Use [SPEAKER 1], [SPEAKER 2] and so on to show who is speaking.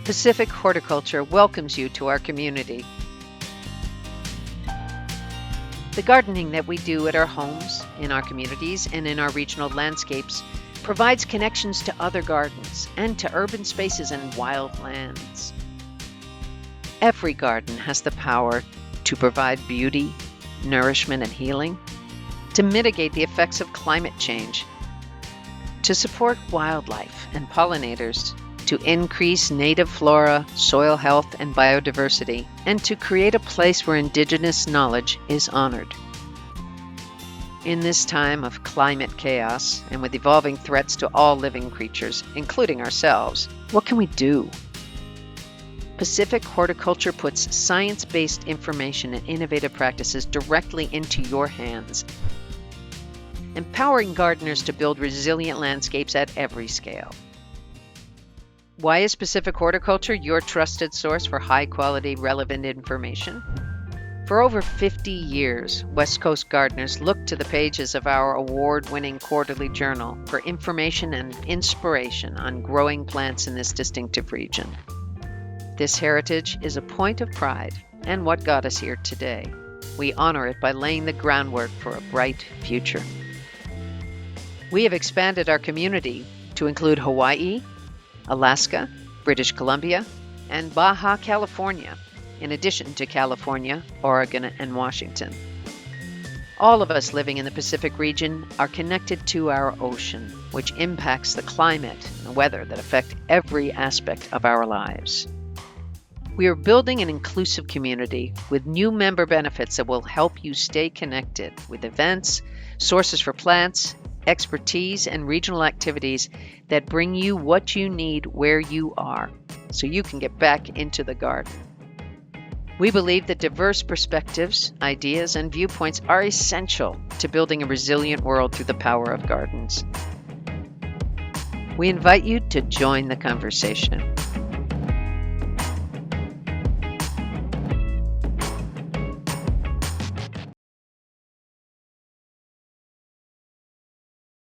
[SPEAKER 1] Pacific Horticulture welcomes you to our community. The gardening that we do at our homes, in our communities, and in our regional landscapes provides connections to other gardens and to urban spaces and wild lands. Every garden has the power to provide beauty, nourishment, and healing, to mitigate the effects of climate change, to support wildlife and pollinators, to increase native flora, soil health, and biodiversity, and to create a place where indigenous knowledge is honored. In this time of climate chaos and with evolving threats to all living creatures, including ourselves, what can we do? Pacific Horticulture puts science-based information and innovative practices directly into your hands, empowering gardeners to build resilient landscapes at every scale. Why is Pacific Horticulture your trusted source for high-quality, relevant information? For over 50 years, West Coast gardeners look to the pages of our award-winning quarterly journal for information and inspiration on growing plants in this distinctive region. This heritage is a point of pride and what got us here today. We honor it by laying the groundwork for a bright future. We have expanded our community to include Hawaii, Alaska, British Columbia, and Baja California, in addition to California, Oregon, and Washington. All of us living in the Pacific region are connected to our ocean, which impacts the climate and weather that affect every aspect of our lives. We are building an inclusive community with new member benefits that will help you stay connected with events, sources for plants, expertise, and regional activities that bring you what you need where you are, so you can get back into the garden. We believe that diverse perspectives, ideas, and viewpoints are essential to building a resilient world through the power of gardens. We invite you to join the conversation.